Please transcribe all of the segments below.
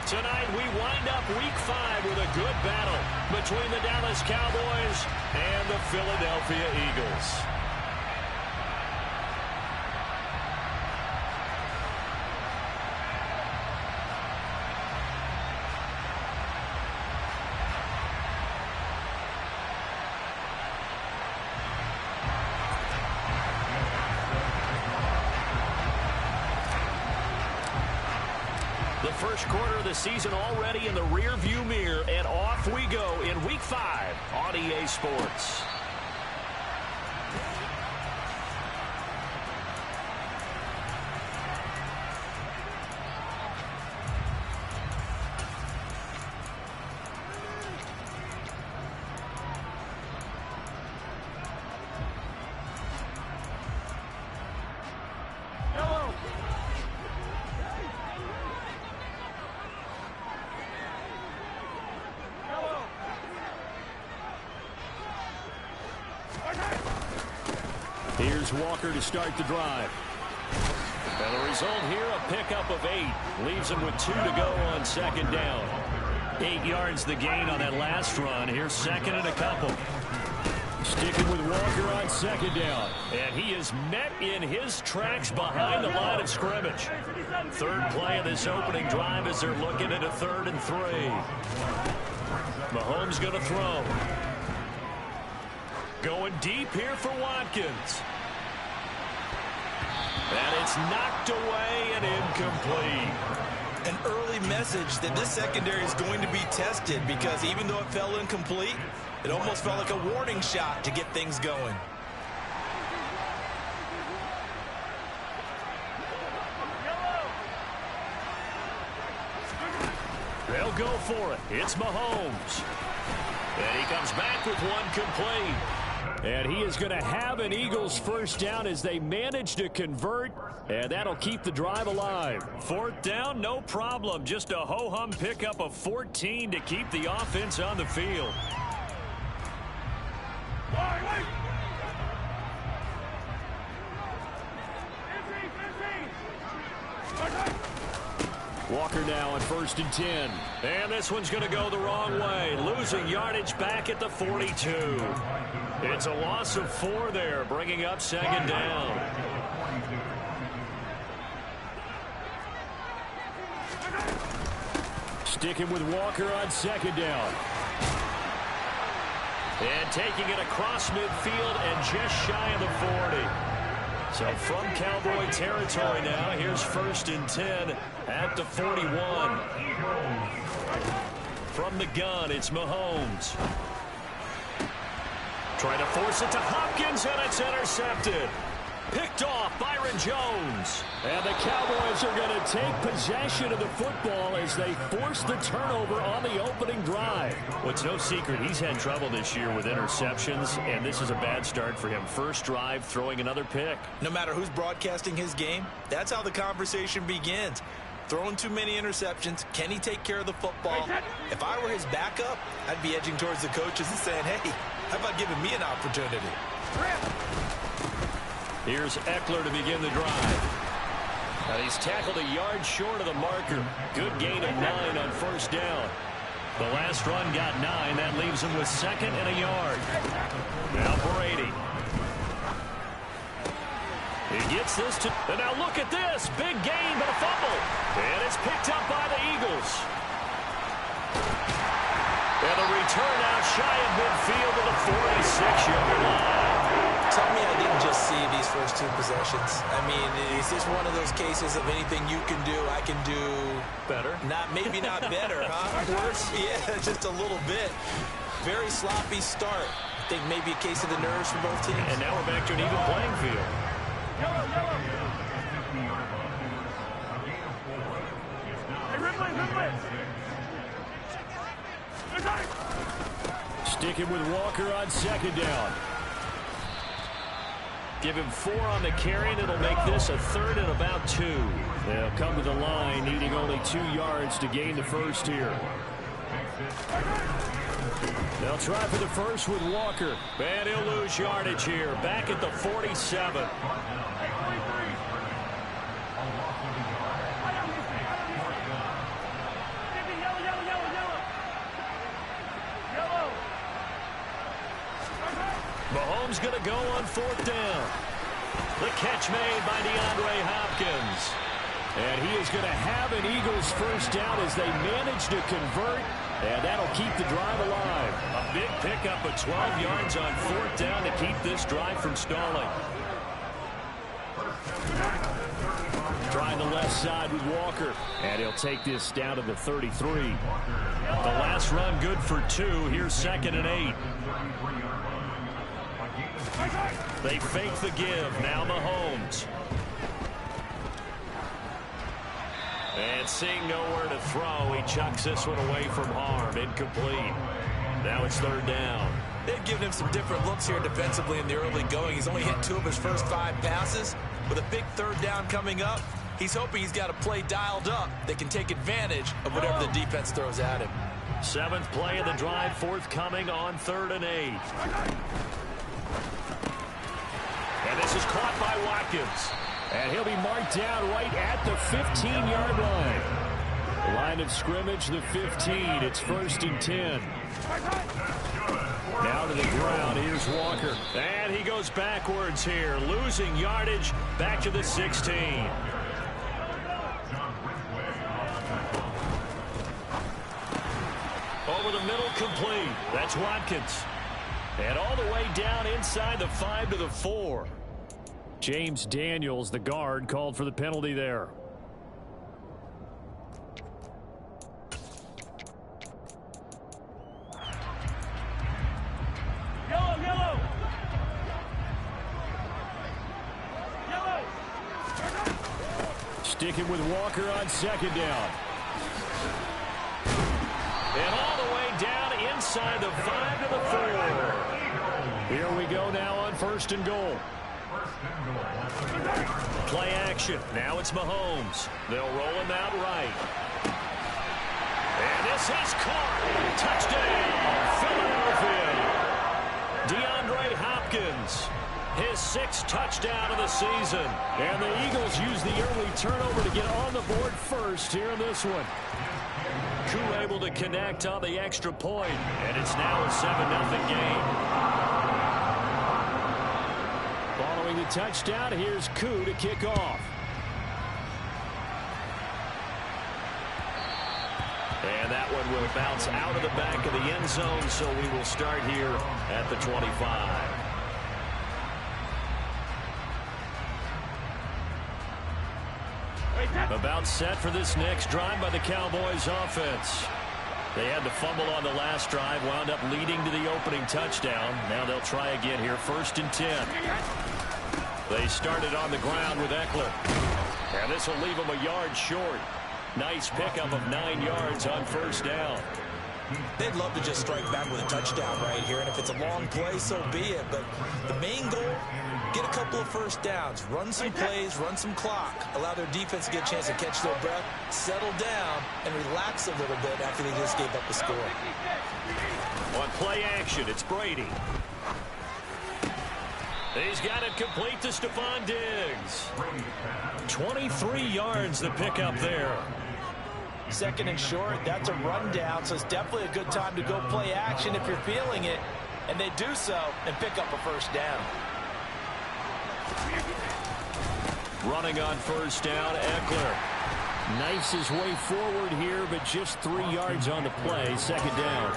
Tonight we wind up Week 5 with a good battle between the Dallas Cowboys and the Philadelphia Eagles. The first quarter of the season already in the rear-view mirror, and off we go in Week 5 on EA Sports. Here's Walker to start the drive. And the result here, a pickup of 8. Leaves him with 2 to go on second down. 8 yards the gain on that last run. Here's second and a couple. Sticking with Walker on second down. And he is met in his tracks behind the line of scrimmage. Third play of this opening drive as they're looking at a 3rd and 3. Mahomes going to throw. Going deep here for Watkins. And it's knocked away and incomplete. An early message that this secondary is going to be tested, because even though it fell incomplete, it almost felt like a warning shot to get things going. They'll go for it. It's Mahomes. And he comes back with one complete. And he is going to have an Eagles first down as they manage to convert, and that'll keep the drive alive. 4th down, no problem. Just a ho-hum pickup of 14 to keep the offense on the field. Walker now on 1st and 10. And this one's going to go the wrong way. Losing yardage back at the 42. It's a loss of 4 there, bringing up second down. Sticking with Walker on second down. And taking it across midfield and just shy of the 40. So from Cowboy territory now, here's 1st and 10 at the 41. From the gun, it's Mahomes. Trying to force it to Hopkins, and it's intercepted. Picked off Byron Jones. And the Cowboys are going to take possession of the football as they force the turnover on the opening drive. Well, it's no secret he's had trouble this year with interceptions, and this is a bad start for him. First drive, throwing another pick. No matter who's broadcasting his game, that's how the conversation begins. Throwing too many interceptions. Can he take care of the football? If I were his backup, I'd be edging towards the coaches and saying, hey, how about giving me an opportunity? Here's Eckler to begin the drive. Now he's tackled a yard short of the marker. Good gain of 9 on 1st down. The last run got 9. That leaves him with 2nd and a yard. Now Brady. He gets this to... And now look at this. Big gain, but a fumble. And it's picked up by the Eagles. And the return out shy of midfield to the 46-yard line. Tell me I didn't just see these first 2 possessions. I mean, is this one of those cases of anything you can do, I can do... Better? Maybe not better, huh? Worse? Yeah, just a little bit. Very sloppy start. I think maybe a case of the nerves for both teams. And now we're back to an even playing field. Sticking with Walker on second down. Give him 4 on the carry, and it'll make this a 3rd and about 2. They'll come to the line, needing only 2 yards to gain the first here. They'll try for the first with Walker. And he'll lose yardage here. Back at the 47. Mahomes going to go on 4th down. The catch made by DeAndre Hopkins. And he is going to have an Eagles first down as they manage to convert, and that'll keep the drive alive. A big pickup of 12 yards on 4th down to keep this drive from stalling. Trying the left side with Walker, and he'll take this down to the 33. The last run good for 2. Here's 2nd and 8. They fake the give. Now Mahomes. And seeing nowhere to throw, he chucks this one away from harm. Incomplete. Now it's 3rd down. They've given him some different looks here defensively in the early going. He's only hit 2 of his first 5 passes. With a big 3rd down coming up, he's hoping he's got a play dialed up that can take advantage of whatever the defense throws at him. 7th play of the drive, forthcoming on 3rd and 8. And this is caught by Watkins. And he'll be marked down right at the 15-yard line. The line of scrimmage, the 15. It's 1st and 10. Now to the ground. Here's Walker. And he goes backwards here, losing yardage back to the 16. Over the middle, complete. That's Watkins. And all the way down inside the 5 to the 4. James Daniels, the guard, called for the penalty there. Yellow. Sticking with Walker on 2nd down. And all the way down inside the 5 to the 4. Here we go now on 1st and goal. Play action. Now it's Mahomes. They'll roll him out right. And this is caught. Touchdown, Philadelphia. DeAndre Hopkins. His 6th touchdown of the season. And the Eagles use the early turnover to get on the board first here in this one. Koo able to connect on the extra point. And it's now a 7-0 game. Following the touchdown, here's Koo to kick off. And that one will bounce out of the back of the end zone, so we will start here at the 25. About set for this next drive by the Cowboys offense. They had the fumble on the last drive, wound up leading to the opening touchdown. Now they'll try again here, 1st and 10. They started on the ground with Eckler. And this will leave them a yard short. Nice pickup of 9 yards on 1st down. They'd love to just strike back with a touchdown right here, and if it's a long play, so be it. But the main goal, get a couple of 1st downs, run some plays, run some clock, allow their defense to get a chance to catch their breath, settle down, and relax a little bit after they just gave up the score. On play action, it's Brady. He's got it complete to Stephon Diggs. 23 yards the pickup there. 2nd and short, that's a rundown, so it's definitely a good time to go play action if you're feeling it. And they do so and pick up a 1st down. Running on 1st down, Eckler. Knifes his way forward here, but just 3 yards on the play, 2nd down.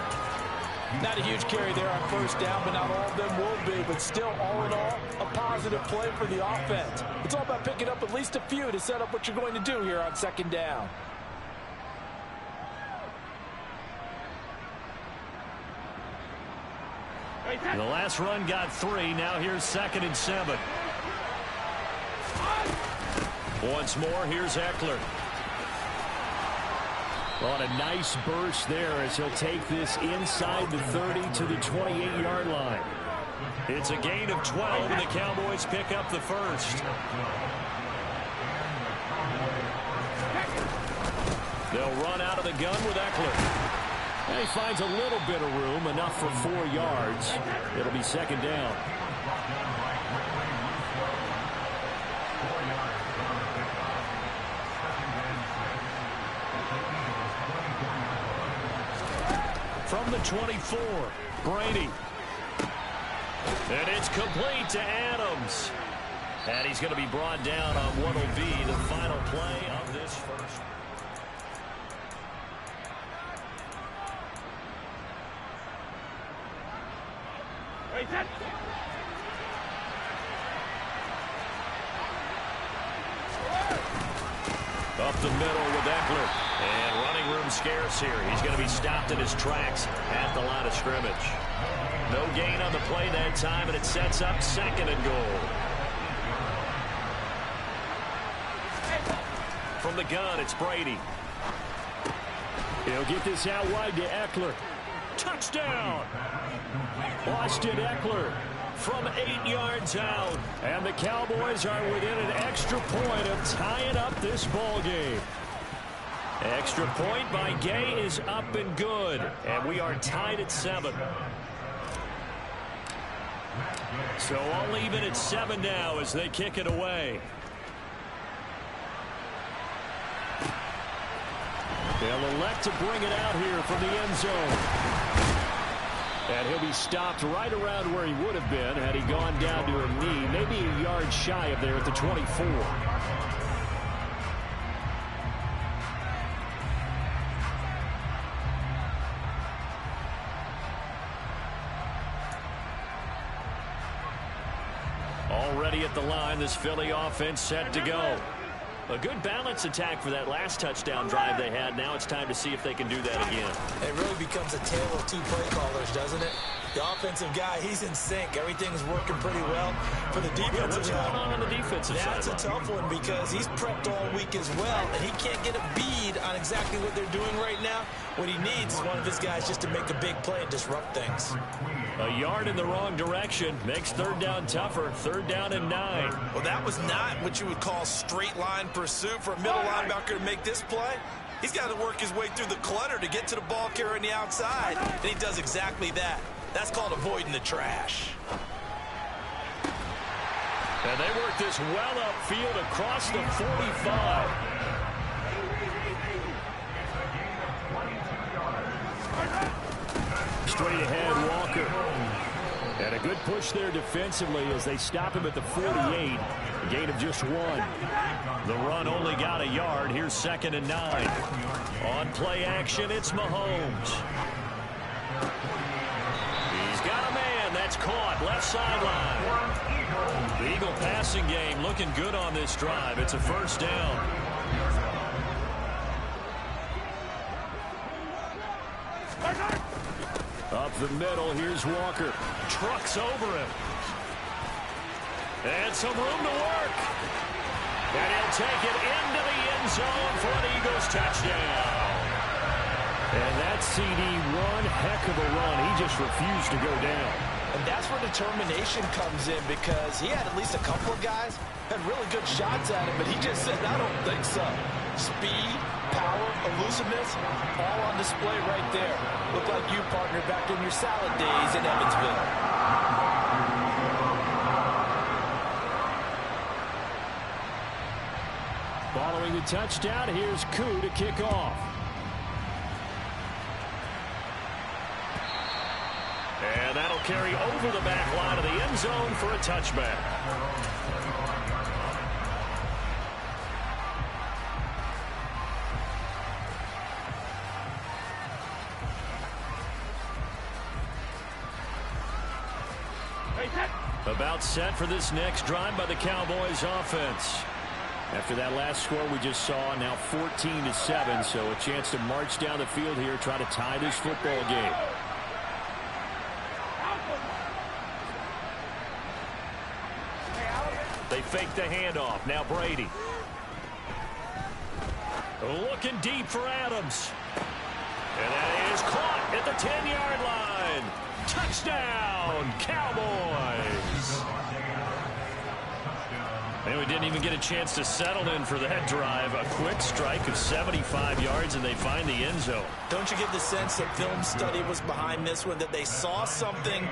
Not a huge carry there on 1st down, but not all of them will be. But still, all in all, a positive play for the offense. It's all about picking up at least a few to set up what you're going to do here on 2nd down. The last run got 3. Now here's 2nd and 7. Once more, here's Eckler. On a nice burst there as he'll take this inside the 30 to the 28-yard line. It's a gain of 12, and the Cowboys pick up the 1st. They'll run out of the gun with Eckler. And he finds a little bit of room, enough for 4 yards. It'll be 2nd down. From the 24, Brady. And it's complete to Adams. And he's going to be brought down on what will be the final play of this first. Up the middle with Eckler. And running room scarce here. He's going to be stopped in his tracks at the line of scrimmage. No gain on the play that time, and it sets up 2nd and goal. From the gun, it's Brady. He'll get this out wide to Eckler. Touchdown! Austin Eckler from 8 yards out. And the Cowboys are within an extra point of tying up this ball game. Extra point by Gay is up and good. And we are tied at 7. So all even at 7 now as they kick it away. They'll elect to bring it out here from the end zone. And he'll be stopped right around where he would have been had he gone down to a knee, maybe a yard shy of there at the 24. Already at the line, this Philly offense set to go. A good balance attack for that last touchdown drive they had. Now it's time to see if they can do that again. It really becomes a tale of 2 play callers, doesn't it? The offensive guy, he's in sync. Everything's working pretty well. For the defensive what's going on the defensive side? That's a tough one because he's prepped all week as well, and he can't get a bead on exactly what they're doing right now. What he needs is one of his guys just to make a big play and disrupt things. A yard in the wrong direction makes 3rd down tougher. 3rd down and 9. Well, that was not what you would call straight line pursuit for a middle linebacker to make this play. He's got to work his way through the clutter to get to the ball carrier on the outside, and he does exactly that. That's called avoiding the trash. And they work this well upfield across the 45. Straight ahead, Walker. And a good push there defensively as they stop him at the 48. A gain of just 1. The run only got a yard. Here's 2nd and 9. On play action, it's Mahomes. He's got a man. That's caught. Left sideline. The Eagle passing game looking good on this drive. It's a 1st down. Up the middle, here's Walker. Trucks over him. And some room to work. And he'll take it into the end zone for an Eagles touchdown. And that CD, one heck of a run. He just refused to go down. And that's where determination comes in because he had at least a couple of guys had really good shots at him, but he just said, I don't think so. Speed, power, elusiveness, all on display right there. Look like you, partner, back in your salad days in Evansville. Following the touchdown, here's Koo to kick off. And that'll carry over the back line of the end zone for a touchback. About set for this next drive by the Cowboys offense. After that last score we just saw, now 14-7, so a chance to march down the field here, try to tie this football game. They fake the handoff. Now Brady. Looking deep for Adams. And that is caught at the 10-yard line. Touchdown, Cowboys. And we didn't even get a chance to settle in for that drive. A quick strike of 75 yards, and they find the end zone. Don't you get the sense that film study was behind this one, that they saw something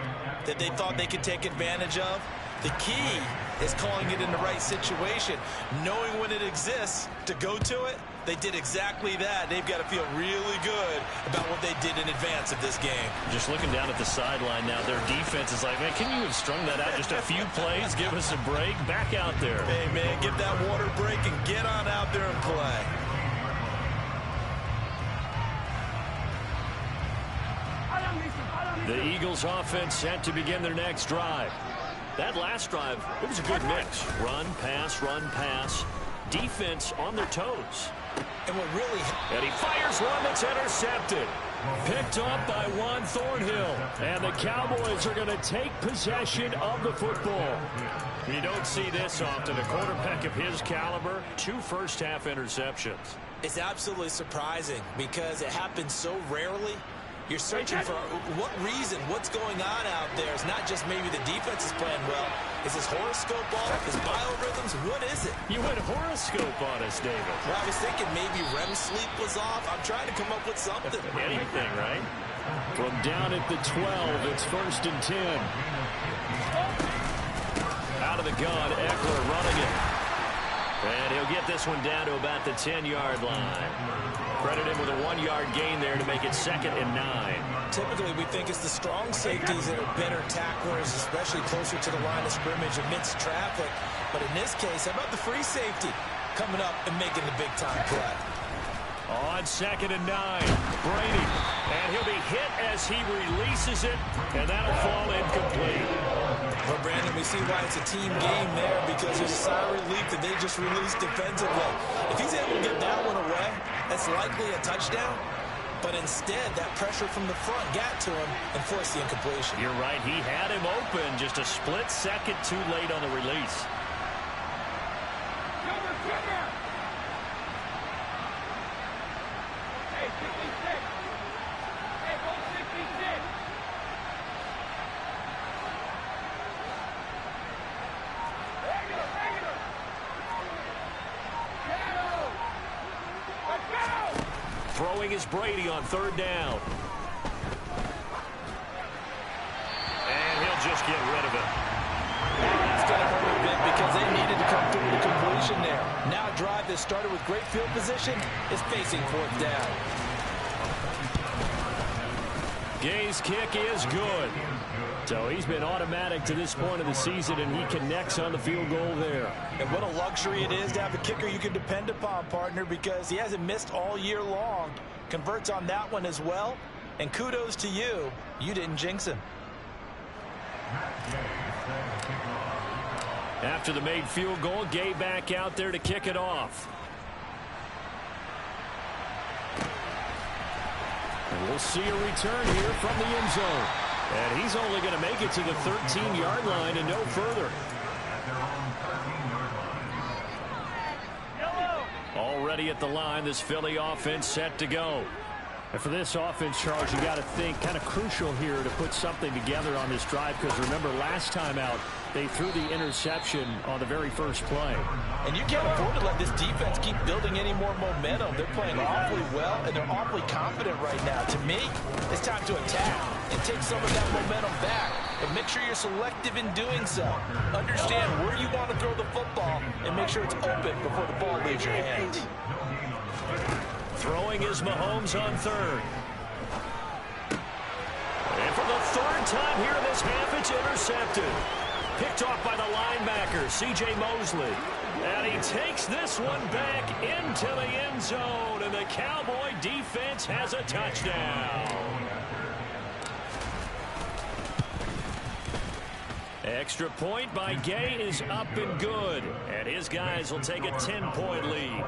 that they thought they could take advantage of? The key is calling it in the right situation, knowing when it exists to go to it. They did exactly that. They've got to feel really good about what they they did in advance of this game. Just looking down at the sideline now, their defense is like, man, can you have strung that out just a few plays? Give us a break. Back out there. Hey, man, give that water break and get on out there and play. The Eagles offense set to begin their next drive. That last drive, it was a good mix. Run, pass. Defense on their toes. And what really... And he fires one that's intercepted. Picked up by Juan Thornhill. And the Cowboys are going to take possession of the football. You don't see this often. A quarterback of his caliber, 2 first-half interceptions. It's absolutely surprising because it happens so rarely. You're searching for what reason, what's going on out there. It's not just maybe the defense is playing well. Is this horoscope off? Is biorhythms? What is it? You went horoscope on us, David. Well, I was thinking maybe REM sleep was off. I'm trying to come up with something. Anything, right? From down at the 12, it's 1st and 10. Out of the gun, Eckler running it. And he'll get this one down to about the 10-yard line. Credit him with a 1-yard gain there to make it 2nd and 9. Typically, we think it's the strong safeties that are better tacklers, especially closer to the line of scrimmage amidst traffic. But in this case, how about the free safety coming up and making the big-time play? On 2nd and 9, Brady. And he'll be hit as he releases it, and that'll fall incomplete. Well, Brandon, we see why it's a team game there because there's a sigh of relief that they just released defensively. If he's able to get that one away, that's likely a touchdown. But instead, that pressure from the front got to him and forced the incompletion. You're right. He had him open just a split second too late on the release. Throwing is Brady on 3rd down. And he'll just get rid of it. That's going to hurt a bit because they needed to come through with a completion there. Now a drive that started with great field position is facing 4th down. Gay's kick is good. So he's been automatic to this point of the season, and he connects on the field goal there. And what a luxury it is to have a kicker you can depend upon, partner, because he hasn't missed all year long. Converts on that one as well. And kudos to you. You didn't jinx him. After the made field goal, Gay back out there to kick it off. And we'll see a return here from the end zone. And he's only going to make it to the 13-yard line and no further. Already at the line, this Philly offense set to go. And for this offense, Charles, you got to think kind of crucial here to put something together on this drive because remember last time out they threw the interception on the very first play. And you can't afford to let this defense keep building any more momentum. They're playing awfully well and they're awfully confident right now. To me, it's time to attack and take some of that momentum back. But make sure you're selective in doing so. Understand where you want to throw the football and make sure it's open before the ball leaves your hands. Throwing is Mahomes on 3rd. And for the 3rd time here in this half, it's intercepted. Picked off by the linebacker, C.J. Mosley. And he takes this one back into the end zone, and the Cowboy defense has a touchdown. Extra point by Gay is up and good, and his guys will take a 10-point lead.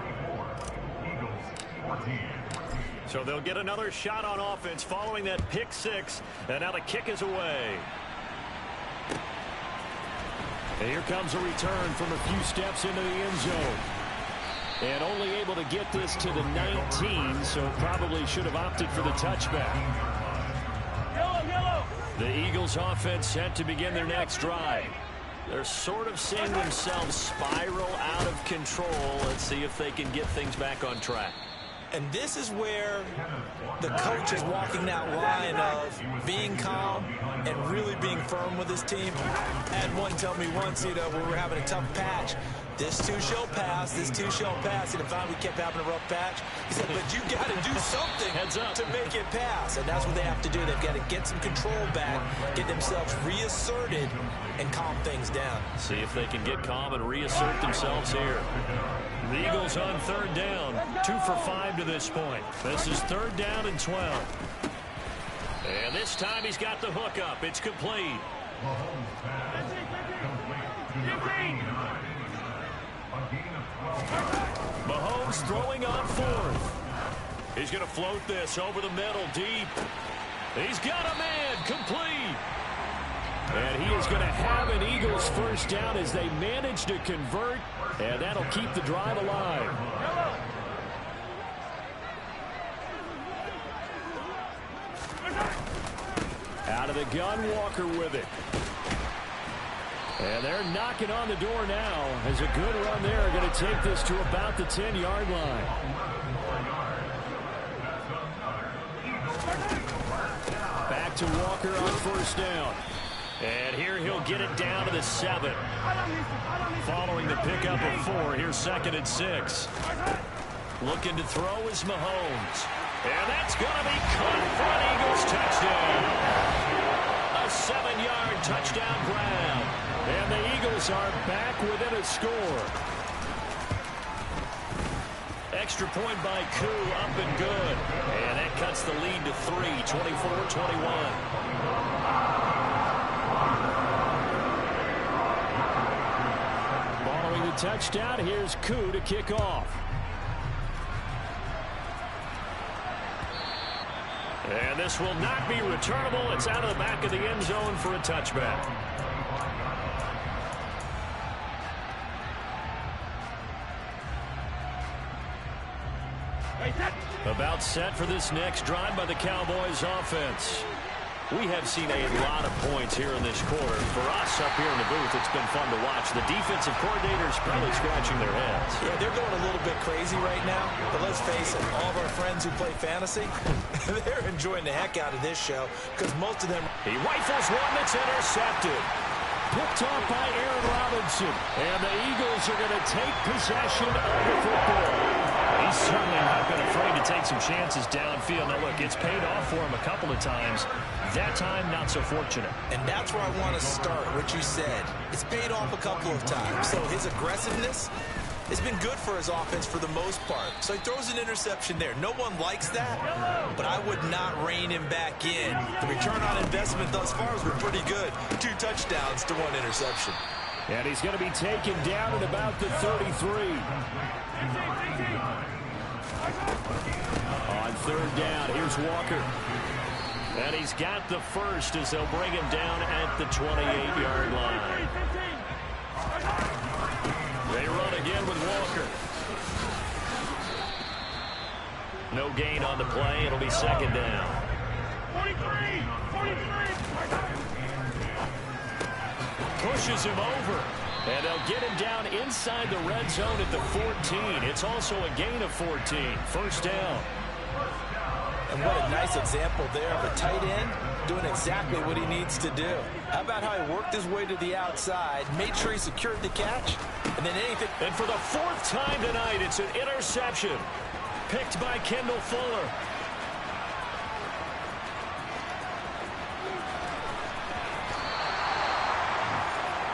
So they'll get another shot on offense following that pick 6, and now the kick is away. And here comes a return from a few steps into the end zone. And only able to get this to the 19, so probably should have opted for the touchback. The Eagles offense set to begin their next drive. They're sort of seeing themselves spiral out of control. Let's see if they can get things back on track. And this is where the coach is walking that line of being calm and really being firm with his team. I had one tell me once, when we were having a tough patch, this too shall pass, this too shall pass. And finally we kept having a rough patch. He said, but you got to do something to make it pass. And that's what they have to do. They've got to get some control back, get themselves reasserted, and calm things down. See if they can get calm and reassert themselves here. The Eagles on third down, 2 for 5 to this point. This is third down and 12. And this time he's got the hook up. It's complete. Mahomes throwing on fourth. He's going to float this over the middle deep. He's got a man complete. And he is going to have an Eagles first down as they manage to convert. And that'll keep the drive alive. Out of the gun, Walker with it. And they're knocking on the door now as a good run there. Going to take this to about the 10-yard line. Back to Walker on first down. And here he'll get it down to the 7. Following the pickup of 4, here's 2nd and 6. Looking to throw is Mahomes. And that's going to be caught for an Eagles touchdown. A 7-yard touchdown grab. And the Eagles are back within a score. Extra point by Koo, up and good. And that cuts the lead to 3, 24-21. Following the touchdown, here's Koo to kick off. And this will not be returnable. It's out of the back of the end zone for a touchback. About set for this next drive by the Cowboys offense. We have seen a lot of points here in this quarter. For us up here in the booth, it's been fun to watch. The defensive coordinators probably scratching their heads. Yeah, they're going a little bit crazy right now. But let's face it, all of our friends who play fantasy, they're enjoying the heck out of this show because most of them... He rifles one that's intercepted. Picked off by Aaron Robinson. And the Eagles are going to take possession of the football. He's certainly not been afraid to take some chances downfield. Now, look, it's paid off for him a couple of times. That time, not so fortunate. And that's where I want to start, what you said. It's paid off a couple of times. So his aggressiveness has been good for his offense for the most part. So he throws an interception there. No one likes that, but I would not rein him back in. The return on investment thus far has been pretty good. 2 touchdowns to 1 interception. And he's going to be taken down at about the 33. On third down, here's Walker. And he's got the first as they'll bring him down at the 28-yard line. They run again with Walker. No gain on the play. It'll be 2nd down. 43. Pushes him over. And they'll get him down inside the red zone at the 14. It's also a gain of 14. First down. And what a nice example there of a tight end doing exactly what he needs to do. How about how he worked his way to the outside, made sure he secured the catch, and then anything. And for the 4th time tonight, it's an interception. Picked by Kendall Fuller.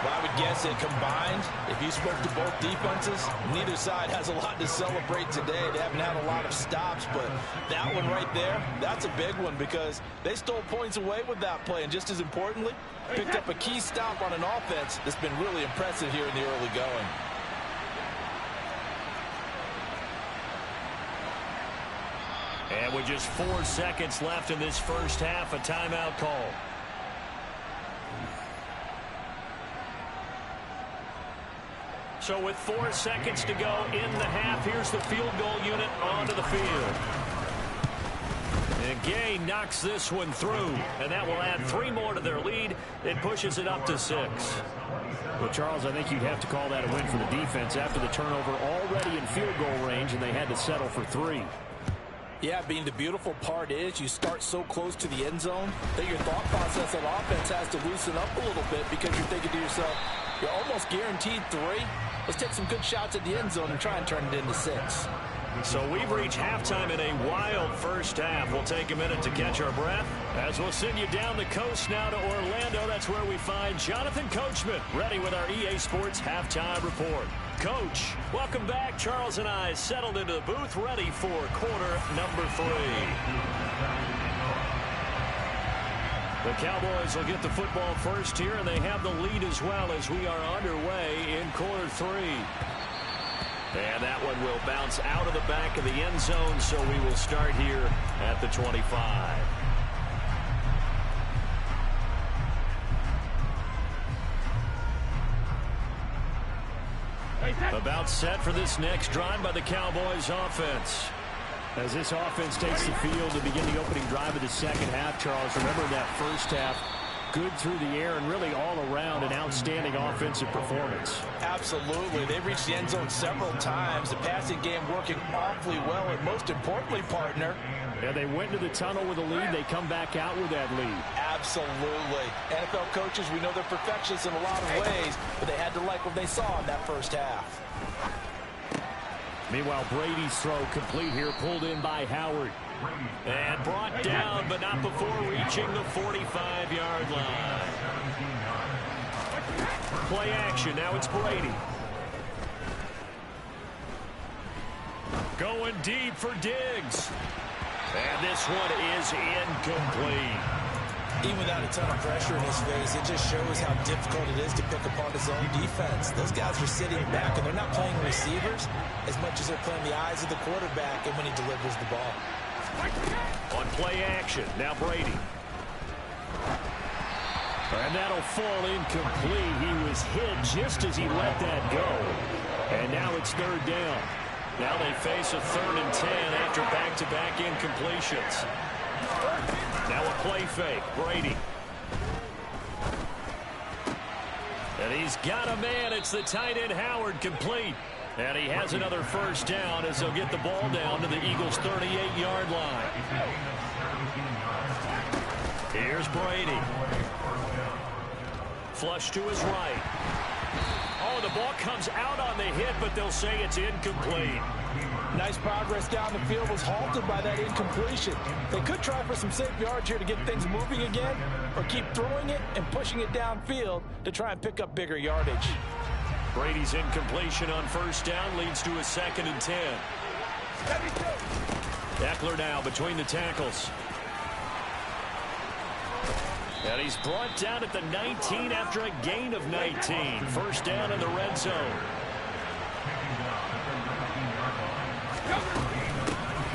I would guess that combined, if you spoke to both defenses, neither side has a lot to celebrate today. They haven't had a lot of stops, but that one right there, that's a big one because they stole points away with that play. And just as importantly, picked up a key stop on an offense that's been really impressive here in the early going. And with just 4 seconds left in this first half, a timeout call. So with 4 seconds to go in the half, here's the field goal unit onto the field. And Gay knocks this one through, and that will add 3 more to their lead. It pushes it up to 6. Well, Charles, I think you'd have to call that a win for the defense after the turnover already in field goal range, and they had to settle for 3. Yeah, Bean, the beautiful part is you start so close to the end zone that your thought process of offense has to loosen up a little bit because you're thinking to yourself, you're almost guaranteed 3. Let's take some good shots at the end zone and try and turn it into 6. So we've reached halftime in a wild first half. We'll take a minute to catch our breath as we'll send you down the coast now to Orlando. That's where we find Jonathan Coachman ready with our EA Sports halftime report. Coach, welcome back. Charles and I settled into the booth ready for quarter number 3. The Cowboys will get the football first here, and they have the lead as well as we are underway in quarter 3. And that one will bounce out of the back of the end zone, so we will start here at the 25. About set for this next drive by the Cowboys offense. As this offense takes the field to begin the opening drive of the second half, Charles, remember that first half, good through the air and really all around an outstanding offensive performance. Absolutely. They reached the end zone several times. The passing game working awfully well, and most importantly, partner. Yeah, they went into the tunnel with a lead. They come back out with that lead. Absolutely. NFL coaches, we know they're perfectionists in a lot of ways, but they had to like what they saw in that first half. Meanwhile, Brady's throw complete here, pulled in by Howard. And brought down, but not before reaching the 45-yard line. Play action, now it's Brady. Going deep for Diggs. And this one is incomplete. Even without a ton of pressure in his face, it just shows how difficult it is to pick apart his own defense. Those guys are sitting back, and they're not playing receivers as much as they're playing the eyes of the quarterback and when he delivers the ball. On play action, now Brady. And that'll fall incomplete. He was hit just as he let that go. And now it's third down. Now they face a 3rd and 10 after back-to-back incompletions. Now a play fake, Brady. And he's got a man. It's the tight end Howard, complete. And he has another first down as they'll get the ball down to the Eagles' 38-yard line. Here's Brady. Flush to his right. Oh, the ball comes out on the hit, but they'll say it's incomplete. Nice progress down the field was halted by that incompletion. They could try for some safe yards here to get things moving again, or keep throwing it and pushing it downfield to try and pick up bigger yardage. Brady's incompletion on first down leads to a 2nd and 10. Eckler now between the tackles. And he's brought down at the 19 after a gain of 19. First down in the red zone.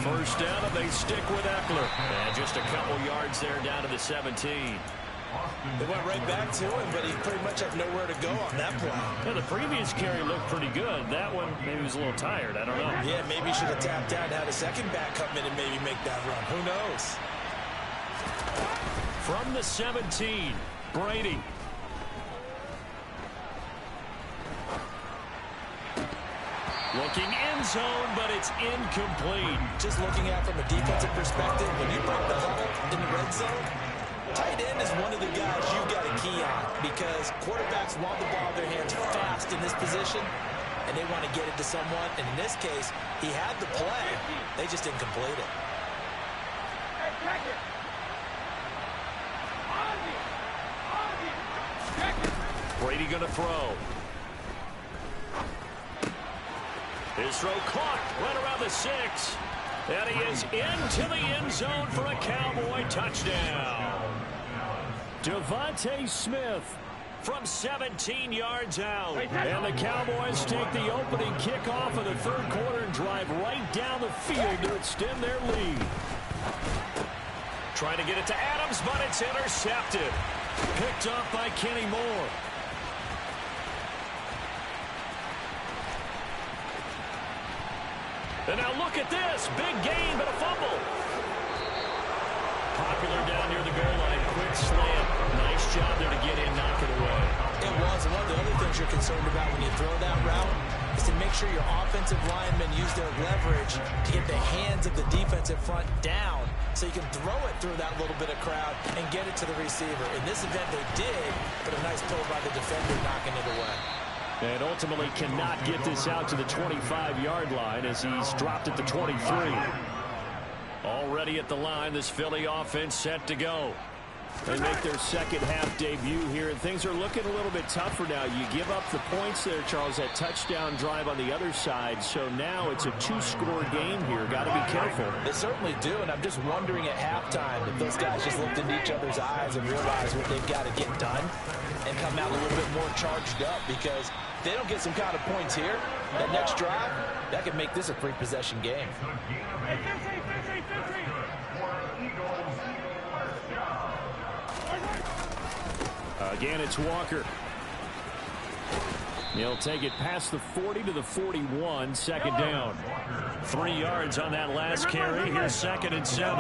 First down, and they stick with Eckler. And just a couple yards there down to the 17. They went right back to him, but he pretty much had nowhere to go on that play. Yeah, the previous carry looked pretty good. That one, maybe he was a little tired. I don't know. Yeah, maybe he should have tapped out and had a second back come in and maybe make that run. Who knows? From the 17, Brady. Looking end zone, but it's incomplete. Just looking at from a defensive perspective, when you break the huddle in the red zone, tight end is one of the guys you've got to key on because quarterbacks want the ball in their hands fast in this position, and they want to get it to someone. And in this case, he had the play. They just didn't complete it. Brady going to throw. His throw caught right around the 6. And he is into the end zone for a Cowboy touchdown. Devontae Smith from 17 yards out. And the Cowboys take the opening kickoff of the third quarter and drive right down the field to extend their lead. Trying to get it to Adams, but it's intercepted. Picked off by Kenny Moore. And now look at this. Big gain, but a fumble. Popular down near the goal line. Quick slant. Nice job there to get in, knock it away. It was. And one of the other things you're concerned about when you throw that route is to make sure your offensive linemen use their leverage to get the hands of the defensive front down so you can throw it through that little bit of crowd and get it to the receiver. In this event, they did, but a nice throw by the defender knocking it away. And ultimately cannot get this out to the 25-yard line as he's dropped at the 23. Already at the line, this Philly offense set to go. They make their second half debut here, and things are looking a little bit tougher now. You give up the points there, Charles, that touchdown drive on the other side. So now it's a two-score game here. Got to be careful. They certainly do, and I'm just wondering at halftime if those guys just looked into each other's eyes and realized what they've got to get done and come out a little bit more charged up, because if they don't get some kind of points here, that next drive, that could make this a three-possession game. Again, it's Walker. He'll take it past the 40 to the 41, second down. 3 yards on that last carry. Here's 2nd and 7.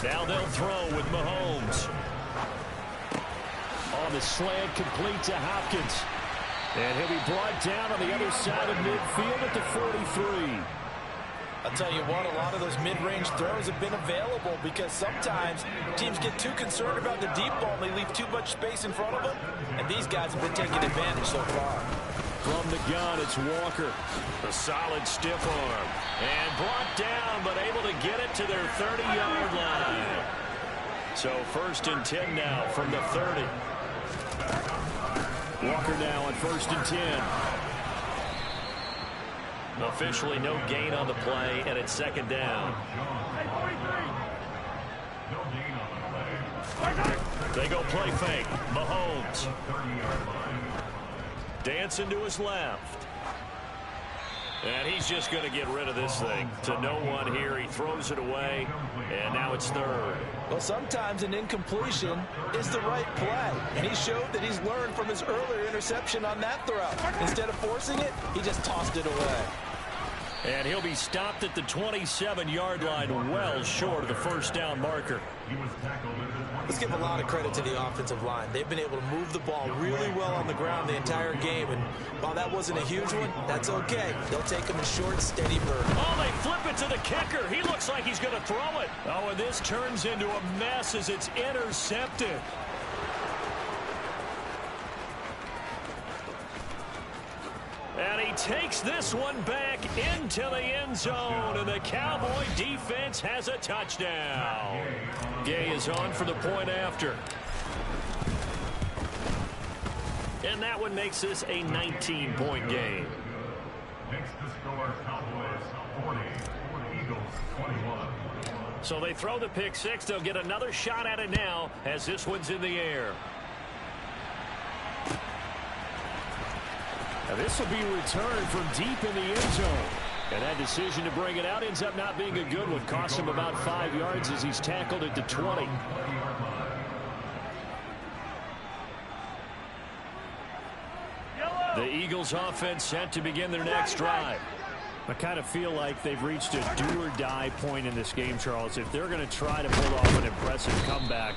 Now they'll throw with Mahomes. On the slant, complete to Hopkins. And he'll be brought down on the other side of midfield at the 43. I'll tell you what, a lot of those mid-range throws have been available because sometimes teams get too concerned about the deep ball and they leave too much space in front of them, and these guys have been taking advantage so far. From the gun, it's Walker. A solid stiff arm. And brought down, but able to get it to their 30-yard line. So 1st and 10 now from the 30. Walker now on 1st and 10. Officially no gain on the play, and it's 2nd down. They go play fake. Mahomes. Dancing to his left. And he's just going to get rid of this thing. To no one here. He throws it away, and now it's 3rd. Well, sometimes an incompletion is the right play, and he showed that he's learned from his earlier interception on that throw. Instead of forcing it, he just tossed it away. And he'll be stopped at the 27-yard line, well short of the 1st down marker. Let's give a lot of credit to the offensive line. They've been able to move the ball really well on the ground the entire game, and while that wasn't a huge one, that's okay. They'll take them in short, steady burn. Oh, they flip it to the kicker. He looks like he's going to throw it. Oh, and this turns into a mess as it's intercepted. And he takes this one back into the end zone, and the Cowboy defense has a touchdown. Gay is on for the point after. And that one makes this a 19-point game. Next to score, Cowboys 40, Eagles 21. So they throw the pick six. They'll get another shot at it now as this one's in the air. Now this will be returned from deep in the end zone. And that decision to bring it out ends up not being a good one. Costs him about 5 yards as he's tackled at the 20. The Eagles offense set to begin their next drive. I kind of feel like they've reached a do-or-die point in this game, Charles. If they're going to try to pull off an impressive comeback,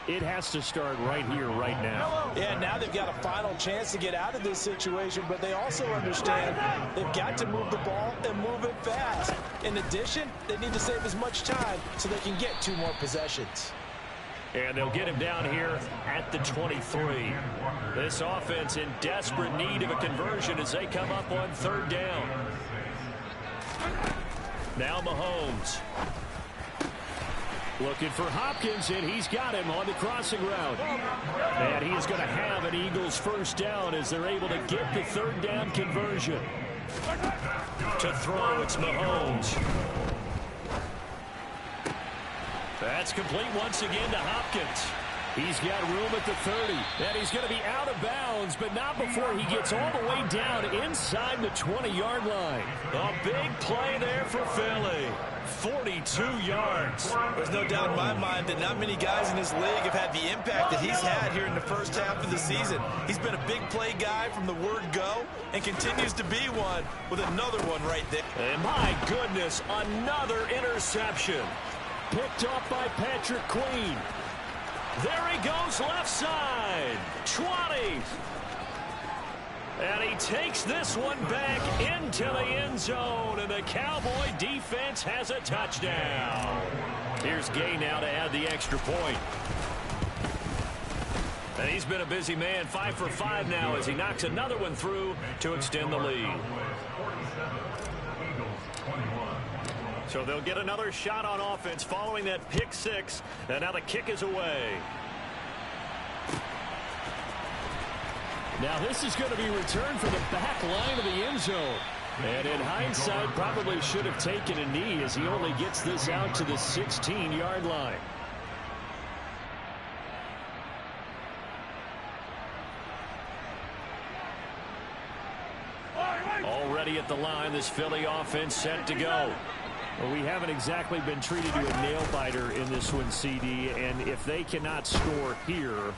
it has to start right here, right now. Yeah, now they've got a final chance to get out of this situation, but they also understand they've got to move the ball and move it fast. In addition, they need to save as much time so they can get 2 more possessions. And they'll get him down here at the 23. This offense in desperate need of a conversion as they come up on 3rd down. Now Mahomes. Looking for Hopkins, and he's got him on the crossing route. And he is going to have an Eagles 1st down as they're able to get the 3rd down conversion. To throw, it's Mahomes. That's complete once again to Hopkins. He's got room at the 30, and he's going to be out of bounds, but not before he gets all the way down inside the 20-yard line. A big play there for Philly. 42 yards. There's no doubt in my mind that not many guys in this league have had the impact that he's had here in the first half of the season. He's been a big play guy from the word go and continues to be one with another one right there. And my goodness, another interception. Picked up by Patrick Queen. There he goes left side. 20. And he takes this one back into the end zone, and the Cowboy defense has a touchdown. Here's Gay now to add the extra point. And he's been a busy man, 5 for 5 now as he knocks another one through to extend the lead. So they'll get another shot on offense following that pick six. And now the kick is away. Now this is going to be returned from the back line of the end zone. And in hindsight, probably should have taken a knee as he only gets this out to the 16-yard line. Already at the line, this Philly offense set to go. Well, we haven't exactly been treated to a nail-biter in this one, CD, and if they cannot score here,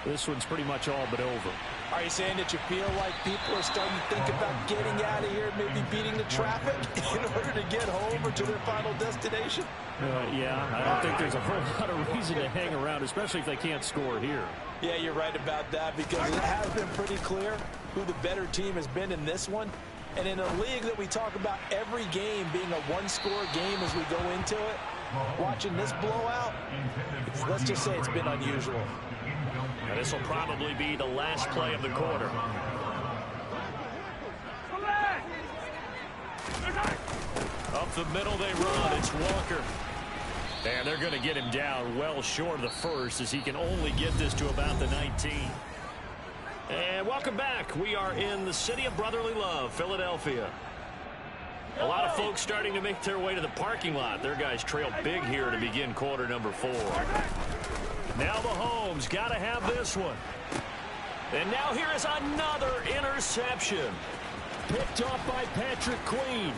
this one's pretty much all but over. Are you saying that you feel like people are starting to think about getting out of here, maybe beating the traffic in order to get home or to their final destination? Yeah, I don't think there's a whole lot of reason to hang around, especially if they can't score here. Yeah, you're right about that because it has been pretty clear who the better team has been in this one. And in a league that we talk about every game being a one-score game as we go into it, watching this blowout, let's just say it's been unusual. And this will probably be the last play of the quarter. Up the middle they run. It's Walker. And they're going to get him down well short of the first as he can only get this to about the 19. And welcome back. We are in the city of brotherly love, Philadelphia. A lot of folks starting to make their way to the parking lot. Their guys trail big here to begin quarter number 4. Now Mahomes got to have this one. And now here is another interception. Picked off by Patrick Queen.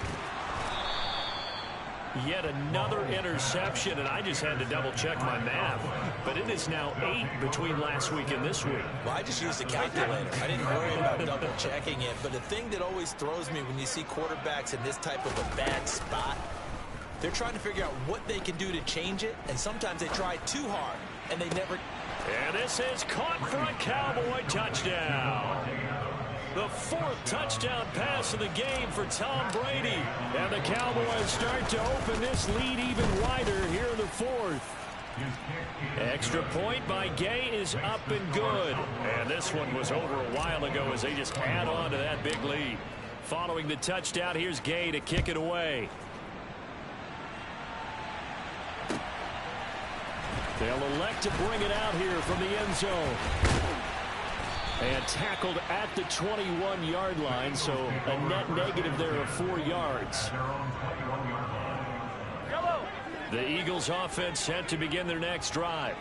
Yet another interception, and I just had to double-check my math. But it is now 8 between last week and this week. Well, I just used a calculator. I didn't worry about double-checking it. But the thing that always throws me when you see quarterbacks in this type of a bad spot, they're trying to figure out what they can do to change it, and sometimes they try too hard, and they never... And this is caught for a Cowboy touchdown. The 4th touchdown pass of the game for Tom Brady. And the Cowboys start to open this lead even wider here in the 4th. Extra point by Gay is up and good. And this one was over a while ago as they just add on to that big lead. Following the touchdown, here's Gay to kick it away. They'll elect to bring it out here from the end zone. And tackled at the 21-yard line, so a net negative there of 4 yards. The Eagles offense set to begin their next drive.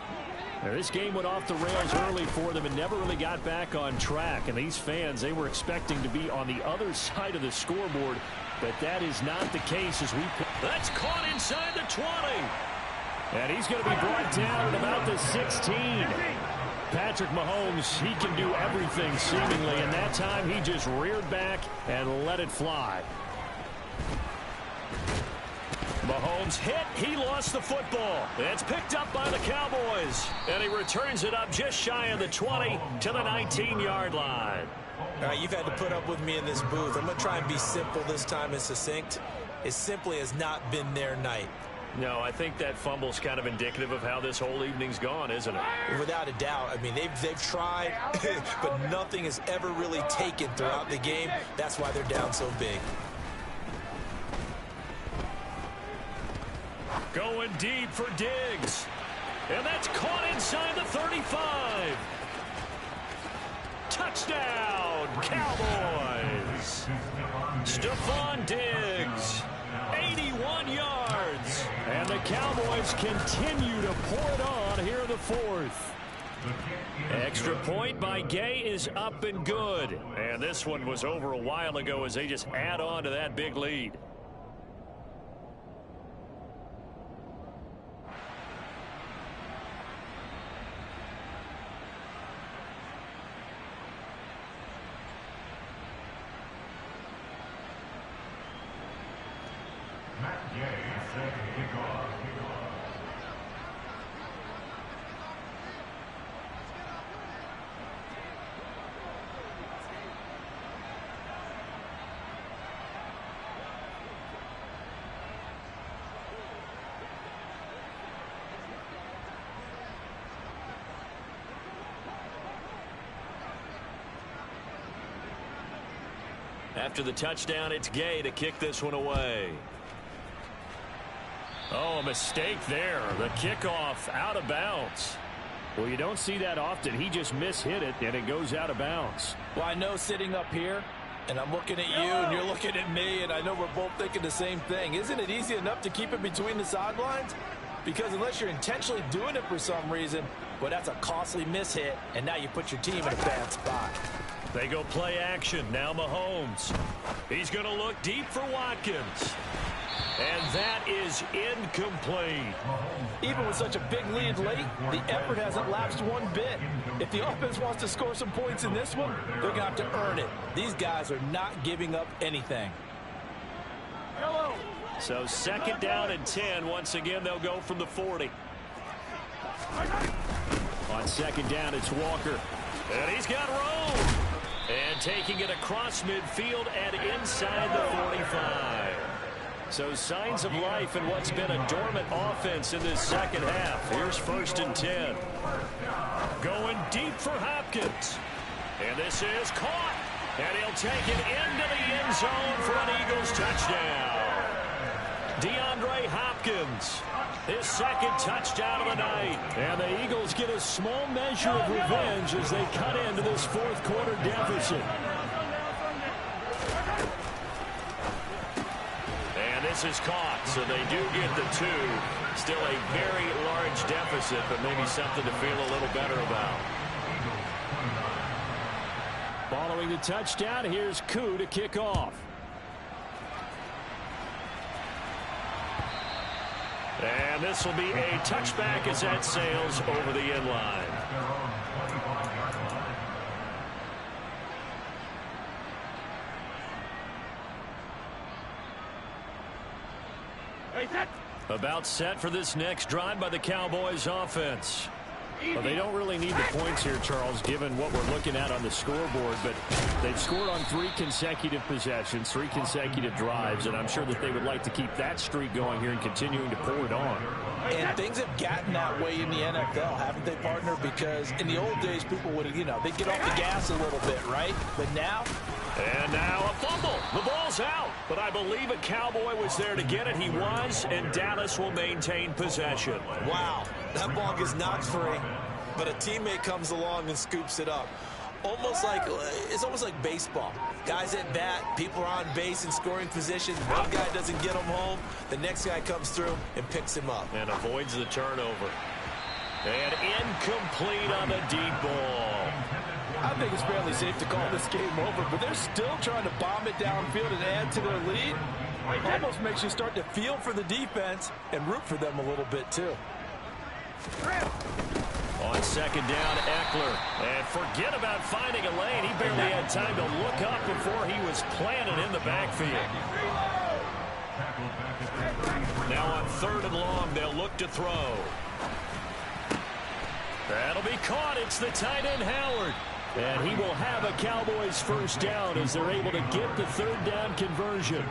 Now, this game went off the rails early for them and never really got back on track. And these fans, they were expecting to be on the other side of the scoreboard, but that is not the case as we... That's caught inside the 20. And he's going to be brought down at about the 16. Patrick Mahomes, he can do everything seemingly, and that time he just reared back and let it fly. Mahomes hit. He lost the football. It's picked up by the Cowboys. And he returns it up just shy of the 20 to the 19-yard line. All right, you've had to put up with me in this booth. I'm going to try and be simple this time and succinct. It simply has not been their night. No, I think that fumble's kind of indicative of how this whole evening's gone, isn't it? Without a doubt. I mean, they've tried, but nothing has ever really taken throughout the game. That's why they're down so big. Going deep for Diggs. And that's caught inside the 35. Touchdown, Cowboys. Stephon Diggs. 81 yards. And the Cowboys continue to pour it on here in the 4th. Extra point by Gay is up and good. And this one was over a while ago as they just add on to that big lead. After the touchdown, it's Gay to kick this one away. Oh, a mistake there. The kickoff out of bounds. Well, you don't see that often. He just mishit it, and it goes out of bounds. Well, I know sitting up here, and I'm looking at you, and you're looking at me, and I know we're both thinking the same thing. Isn't it easy enough to keep it between the sidelines? Because unless you're intentionally doing it for some reason, well, that's a costly mishit, and now you put your team in a bad spot. They go play action. Now Mahomes. He's going to look deep for Watkins. And that is incomplete. Even with such a big lead late, the effort hasn't lapsed one bit. If the offense wants to score some points in this one, they're going to have to earn it. These guys are not giving up anything. So 2nd down and 10. Once again, they'll go from the 40. On 2nd down, it's Walker. And he's got room. And taking it across midfield and inside the 45. So signs of life in what's been a dormant offense in this second half. Here's 1st and 10. Going deep for Hopkins. And this is caught. And he'll take it into the end zone for an Eagles touchdown. DeAndre Hopkins, his 2nd touchdown of the night. And the Eagles get a small measure of revenge as they cut into this 4th quarter deficit. And this is caught, so they do get the 2. Still a very large deficit, but maybe something to feel a little better about. Following the touchdown, here's Koo to kick off. And this will be a touchback as that sails over the end line. About set for this next drive by the Cowboys offense. Well, they don't really need the points here, Charles, given what we're looking at on the scoreboard, but they've scored on 3 consecutive possessions, 3 consecutive drives, and I'm sure that they would like to keep that streak going here and continuing to pour it on. And things have gotten that way in the NFL, haven't they, partner? Because in the old days, people would, they'd get off the gas a little bit, right? But now... And now a fumble. The ball's out. But I believe a Cowboy was there to get it. He was, and Dallas will maintain possession. Wow, that ball gets knocked free, but a teammate comes along and scoops it up. It's almost like baseball. Guys at bat, people are on base in scoring position. One guy doesn't get him home. The next guy comes through and picks him up. And avoids the turnover. And incomplete on the deep ball. I think it's fairly safe to call this game over, but they're still trying to bomb it downfield and add to their lead. It almost makes you start to feel for the defense and root for them a little bit, too. On 2nd down, Eckler. And forget about finding a lane. He barely had time to look up before he was planted in the backfield. Now on 3rd and long, they'll look to throw. That'll be caught. It's the tight end, Howard. And he will have a Cowboys 1st down as they're able to get the 3rd down conversion.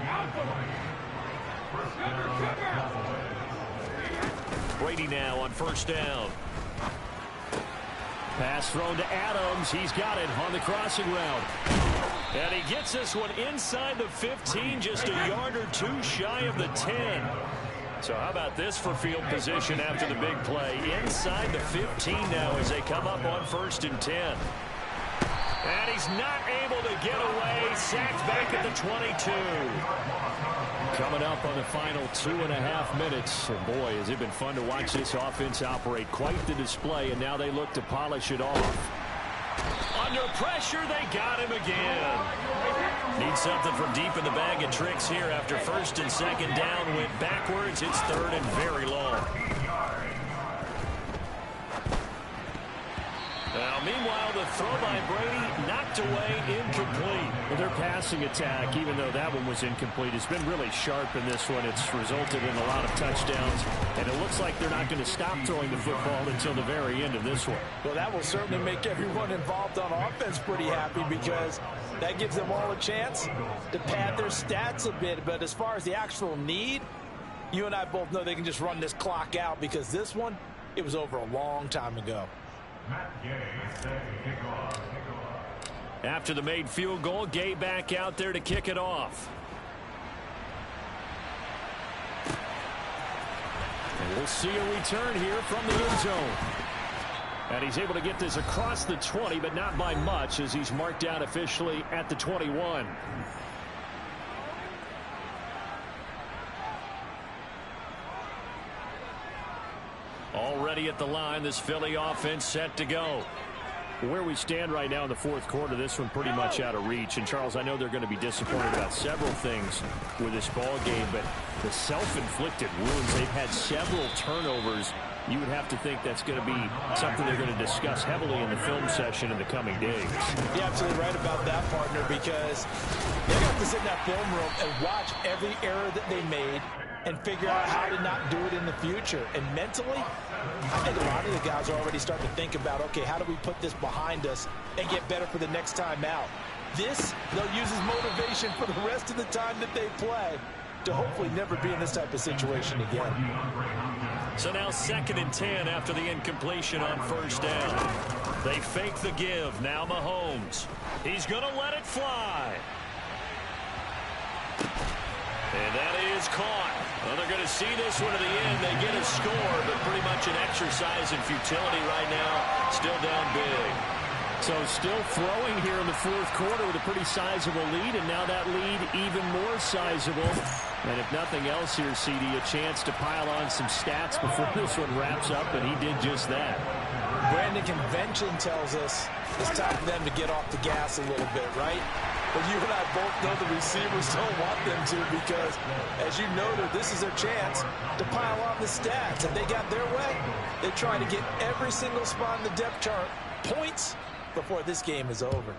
Brady now on 1st down. Pass thrown to Adams. He's got it on the crossing route. And he gets this one inside the 15, just a yard or 2 shy of the 10. So how about this for field position after the big play? Inside the 15 now as they come up on 1st and 10. And he's not able to get away. Sacked back at the 22. Coming up on the final 2.5 minutes. And boy, has it been fun to watch this offense operate. Quite the display, and now they look to polish it off. Under pressure, they got him again. Need something from deep in the bag of tricks here after 1st and 2nd down went backwards. It's 3rd and very long. Now, meanwhile, the throw by Brady knocked away, incomplete. Well, their passing attack, even though that one was incomplete, has been really sharp in this one. It's resulted in a lot of touchdowns, and it looks like they're not going to stop throwing the football until the very end of this one. Well, that will certainly make everyone involved on offense pretty happy because that gives them all a chance to pad their stats a bit. But as far as the actual need, you and I both know they can just run this clock out because this one, it was over a long time ago. After the made field goal, Gay back out there to kick it off. And we'll see a return here from the end zone. And he's able to get this across the 20, but not by much, as he's marked down officially at the 21. Already at the line, this Philly offense set to go. Where we stand right now in the fourth quarter, this one pretty much out of reach. And, Charles, I know they're going to be disappointed about several things with this ball game, but the self-inflicted wounds, they've had several turnovers. You would have to think that's going to be something they're going to discuss heavily in the film session in the coming days. You're absolutely right about that, partner, because they got to sit in that film room and watch every error that they made and figure out how to not do it in the future. And mentally, I think a lot of the guys are already starting to think about, okay, how do we put this behind us and get better for the next time out? This, they'll use as motivation for the rest of the time that they play to hopefully never be in this type of situation again. So now 2nd and 10 after the incompletion on first down. They fake the give. Now Mahomes. He's going to let it fly. And that is caught. Well, they're going to see this one to the end. They get a score, but pretty much an exercise in futility right now. Still down big. So still throwing here in the fourth quarter with a pretty sizable lead, and now that lead even more sizable. And if nothing else here, CD, a chance to pile on some stats before this one wraps up, and he did just that. Brandon, convention tells us it's time for them to get off the gas a little bit, right? But you and I both know the receivers don't want them to, because, as you noted, this is their chance to pile on the stats. If they got their way, they try to get every single spot in the depth chart points before this game is over.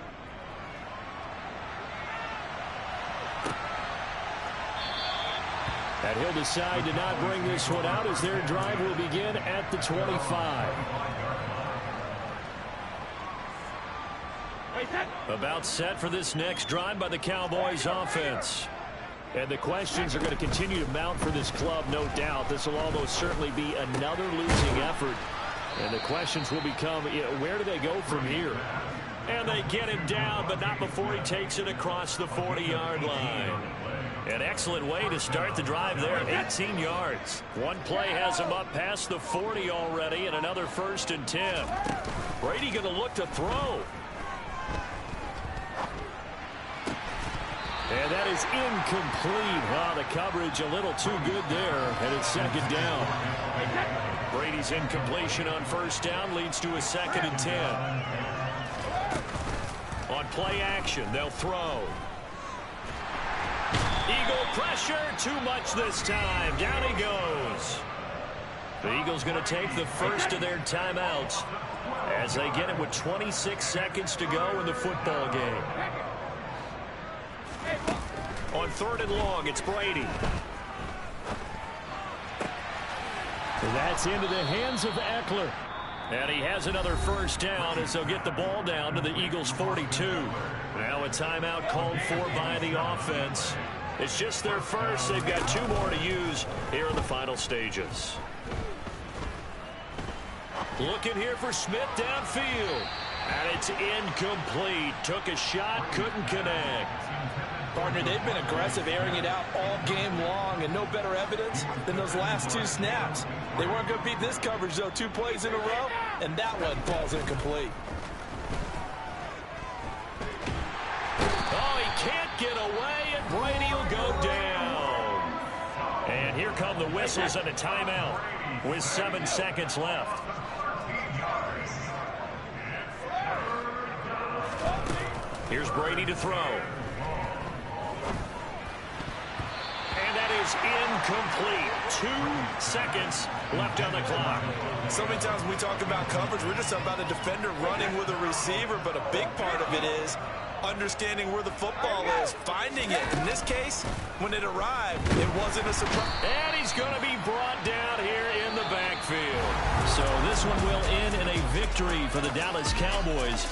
And he'll decide to not bring this one out as their drive will begin at the 25. About set for this next drive by the Cowboys offense. And the questions are going to continue to mount for this club, no doubt. This will almost certainly be another losing effort. And the questions will become, where do they go from here? And they get him down, but not before he takes it across the 40-yard line. An excellent way to start the drive there, 18 yards. One play has him up past the 40 already, and another 1st and 10. Brady going to look to throw. And that is incomplete. Wow, the coverage a little too good there, and it's 2nd down. Brady's incompletion on 1st down leads to a 2nd and 10. On play action, they'll throw. Eagle pressure, too much this time. Down he goes. The Eagles going to take the first of their timeouts as they get it with 26 seconds to go in the football game. On 3rd and long, it's Brady. That's into the hands of Eckler. And he has another 1st down as they'll get the ball down to the Eagles' 42. Now a timeout called for by the offense. It's just their first. They've got 2 more to use here in the final stages. Looking here for Smith downfield. And it's incomplete. Took a shot, couldn't connect. Partner, they've been aggressive, airing it out all game long, and no better evidence than those last 2 snaps. They weren't going to beat this coverage, though. 2 plays in a row, and that one falls incomplete. Oh, he can't get away, and Brady will go down. And here come the whistles and a timeout with 7 seconds left. Here's Brady to throw. Is incomplete. 2 seconds left on the clock. So many times when we talk about coverage, we're just about a defender running with a receiver, but a big part of it is understanding where the football is, finding it. In this case, when it arrived, it wasn't a surprise. And he's going to be brought down here in the backfield. So this one will end in a victory for the Dallas Cowboys.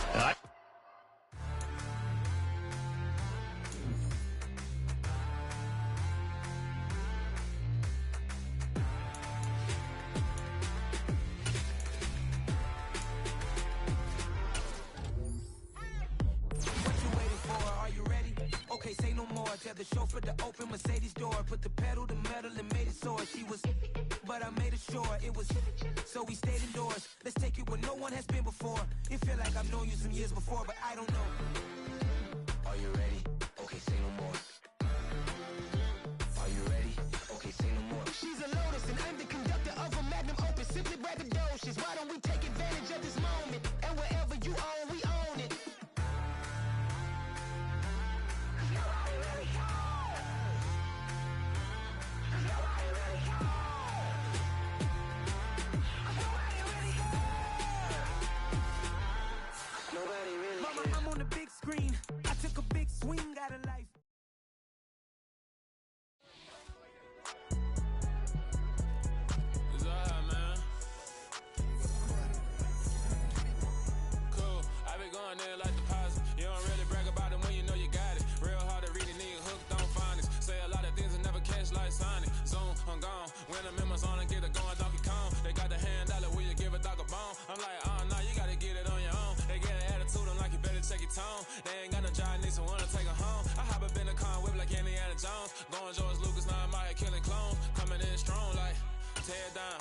together, chauffeur the open Mercedes door, put the pedal to metal and made it soar. She was, but I made it sure it was, so we stayed indoors. Let's take it where no one has been before. It feel like I've known you some years before, but I don't know. Are you ready? Okay, say no more. Are you ready? Okay, say no more. She's a Lotus and I'm the conductor of a Magnum Opus. Simply braggadocious. Why don't we take advantage of this moment? And wherever you own, we own it. Nobody really cares. Nobody really cares. Nobody really cares. Nobody really cares. Mama, I'm on the big screen. I took a big swing out of life. Going there like deposit. You don't really brag about it when you know you got it. Real hard to read it, nigga hooked on phonics. Say a lot of things and never catch like Sonic. Zoom, I'm gone. When I'm in my zone and get it going Donkey Kong. They got the hand dollar, will you give a dog a bone? I'm like, oh no, you gotta get it on your own. They get an attitude, I'm like, you better check your tone. They ain't got no job, need someone to take her home. I hop up in the car, whip like Indiana Jones. Going George Lucas, now I'm out here killing clones. Coming in strong like, tear down,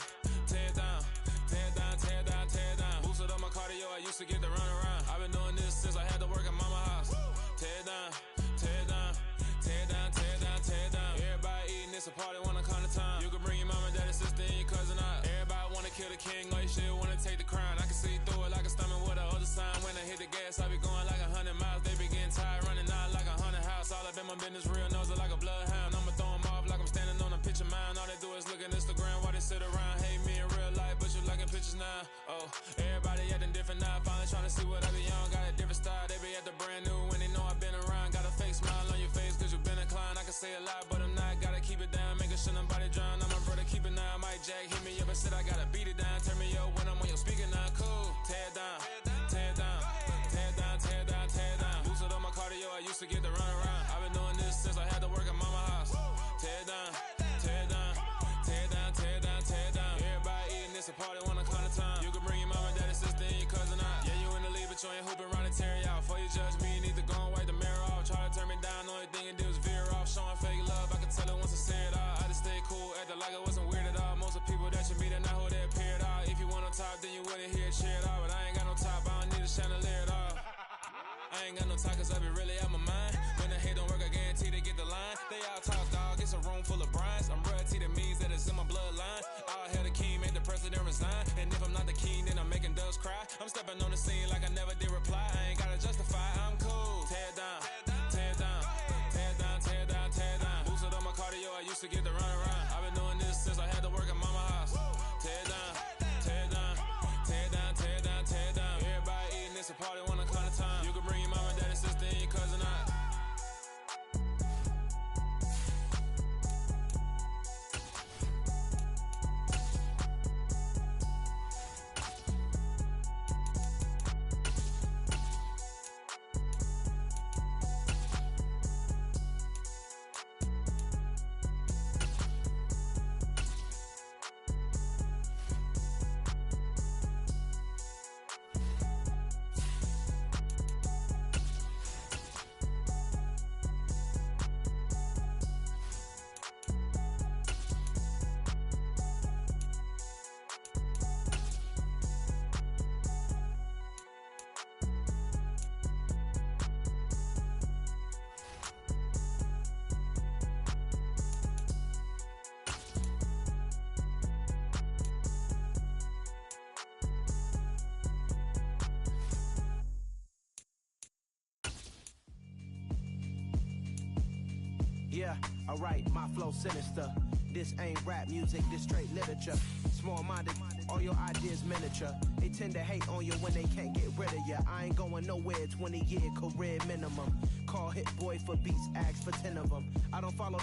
tear down. Tear down, tear down, tear down. Boosted up my cardio, I used to get to run around. I've been doing this since I had to work at mama house. Tear down, tear down, tear down, tear down, tear down. Everybody eating, it's a party, wanna come to time. You can bring your mama, daddy, sister, and your cousin out. Everybody wanna kill the king, or you shit wanna take the crown. I can see through it like a stomach with the other sign. When I hit the gas, I be going like 100 miles. They be getting tired, running out like 100 house. All up in my business, real nose like a bloodhound. I'ma throw them off like I'm standing on a picture mound. All they do is look at Instagram while they sit around. Hate me in real life, but you liking pictures now. Oh, everybody acting different now. Finally trying to see what I be on. Got a different style, they be at the brand new when they know I've been around. Got a fake smile on your face cause you been inclined. I can say a lot, but I'm not. Gotta keep it down, making sure nobody drown. I'm my brother, keep it now. Mike Jack hit me up and said I gotta beat it down. Turn me up when I'm on your speaker now. Cool, tear down, tear down, tear down, tear down, tear down. Boosted up my cardio, I used to get to run around. I've been doing this since I had to work at mama house. Tear down, tear down, tear down, tear down, tear down. Everybody eating, it's a party, wanna come to time. You can bring your mama, daddy, sister, and your cousin out. Yeah, you in the lead, but you ain't hooping around and tear out. Before you judge me, you need to go and wipe the mirror off. Try to turn me down, only thing you do is veer off. Showing fake love, I can tell it once I say it all. I just stay cool, acting like I wasn't weird at all. Most of the people that you meet are not who they appear at all. If you want on top, then you wouldn't hear it cheer at all. But I ain't got no top, I don't need a chandelier at all. I ain't got no talk cause I be really out my mind. When the hate don't work, I guarantee they get the line. They all talk, dog, it's a room full of brinds. I'm royalty, that means that it's in my bloodline. All hail the king, made the president resign. And if I'm not the king, then I'm making doves cry. I'm stepping on the scene like I never did reply. I ain't gotta justify, I'm cool. Tear down, tear down, tear down, tear down, tear down. Boosted up my cardio, I used to get to run around. I've been doing this since I had to work at mama house. Tear down, tear down, tear down, tear down, tear down. Everybody eating, it's a party, wanna come to time. You can bring your mama, daddy, sister, and your cousin out. Yeah, alright, my flow sinister. This ain't rap music, this straight literature. Small-minded, all your ideas miniature. They tend to hate on you when they can't get rid of you. I ain't going nowhere, 20-year career minimum. Call Hit Boy for beats, ask for 10 of them. I don't follow